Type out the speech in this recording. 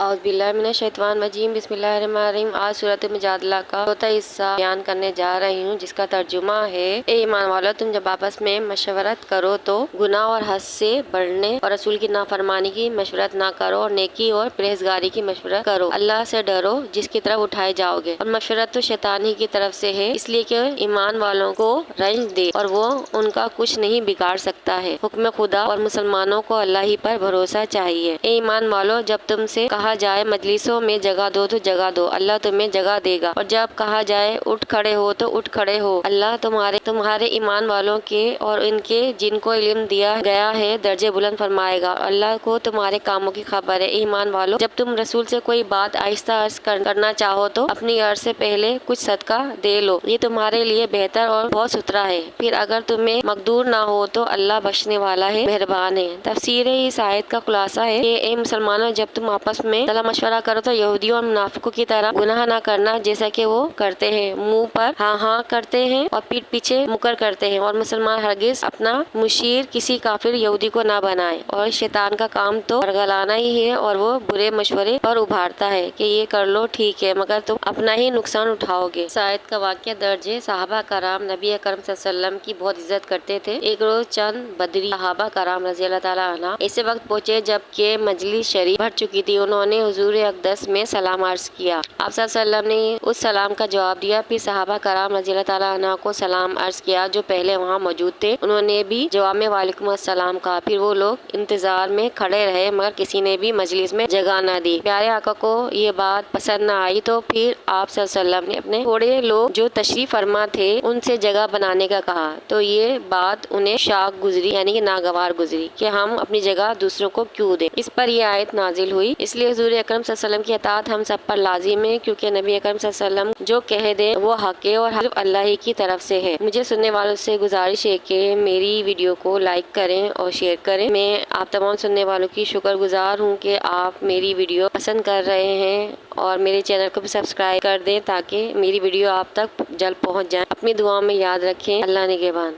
اعوذ باللہ من الشیطان الرجیم، بسم اللہ الرحمن الرحیم۔ آج سورۃ مجادلہ کا چوتھا حصہ بیان کرنے جا رہی ہوں، جس کا ترجمہ ہے: اے ایمان والو، تم جب آپس میں مشورت کرو تو گناہ اور حد سے بڑھنے اور رسول کی نافرمانی کی مشورت نہ کرو، اور نیکی اور پرہیزگاری کی مشورت کرو۔ اللہ سے ڈرو جس کی طرف اٹھائے جاؤ گے، اور مشورت تو شیطان ہی کی طرف سے ہے، اس لیے کہ ایمان والوں کو رنج دے اور وہ ان کا کچھ نہیں بگاڑ سکتا ہے۔ حکم خدا اور مسلمانوں کو اللہ ہی پر بھروسہ چاہیے۔ اے ایمان والو، جب تم سے کہا جائے مجلسوں میں جگہ دو تو جگہ دو، اللہ تمہیں جگہ دے گا، اور جب کہا جائے اٹھ کھڑے ہو تو اٹھ کھڑے ہو، اللہ تمہارے ایمان والوں کے اور ان کے جن کو علم دیا گیا ہے درجے بلند فرمائے گا، اور اللہ کو تمہارے کاموں کی خبر ہے۔ اے ایمان والو، جب تم رسول سے کوئی بات آہستہ عرض کرنا چاہو تو اپنی عرض سے پہلے کچھ صدقہ دے لو، یہ تمہارے لیے بہتر اور بہت ستھرا ہے۔ پھر اگر تمہیں مقدور نہ ہو تو اللہ بخشنے والا ہے، مہربان ہے۔ تفسیر اس آیت کا خلاصہ ہے کہ اے مسلمانوں، جب تم آپس میں صلاح مشورہ کرو تو یہودیوں اور منافقوں کی طرح گناہ نہ کرنا، جیسا کہ وہ کرتے ہیں، منہ پر ہاں ہاں کرتے ہیں اور پیٹھ پیچھے مکر کرتے ہیں، اور مسلمان ہرگز اپنا مشیر کسی کافر یہودی کو نہ بنائے، اور شیطان کا کام تو ورگلانا ہی ہے، اور وہ برے مشورے پر ابھارتا ہے کہ یہ کر لو ٹھیک ہے، مگر تم اپنا ہی نقصان اٹھاؤ گے۔ اس آیت کا واقعہ درج ہے۔ صحابہ کرام نبی اکرم صلی اللہ علیہ وسلم کی بہت عزت کرتے تھے۔ ایک روز چند بدری صحابہ کرام رضی اللہ تعالیٰ عنہ ایسے وقت پہنچے جب کہ مجلس شریف بھر چکی تھی۔ انہوں نے حضور اقدس میں سلام عرض کیا، آپ صلی اللہ علیہ وسلم نے اس سلام کا جواب دیا، پھر صحابہ کرام رضی اللہ تعالیٰ عنہ کو سلام عرض کیا جو پہلے وہاں موجود تھے، انہوں نے بھی جواب میں وعلیکم السلام کہا۔ پھر وہ لوگ انتظار میں کھڑے رہے، مگر کسی نے بھی مجلس میں جگہ نہ دی۔ پیارے آقا کو یہ بات پسند نہ آئی تو پھر آپ صلی اللہ علیہ وسلم نے اپنے تھوڑے لوگ جو تشریف فرما تھے ان سے جگہ بنانے کا کہا، تو یہ بات انہیں شاق گزری، یعنی کہ ناگوار گزری کہ ہم اپنی جگہ دوسروں کو کیوں دیں۔ اس پر یہ آیت نازل ہوئی۔ اس لیے حضور اکرم صلی اللہ علیہ وسلم کی اطاعت ہم سب پر لازم ہے، کیونکہ نبی اکرم صلی اللہ علیہ وسلم جو کہہ دیں وہ حق ہے، اور صرف اللہ ہی کی طرف سے ہے۔ مجھے سننے والوں سے گزارش ہے کہ میری ویڈیو کو لائک کریں اور شیئر کریں۔ میں آپ تمام سننے والوں کی شکر گزار ہوں کہ آپ میری ویڈیو پسند کر رہے ہیں، اور میرے چینل کو بھی سبسکرائب کر دیں تاکہ میری ویڈیو آپ تک جلد پہنچ جائے۔ اپنی دعاؤں میں یاد رکھیں۔ اللہ نگہبان۔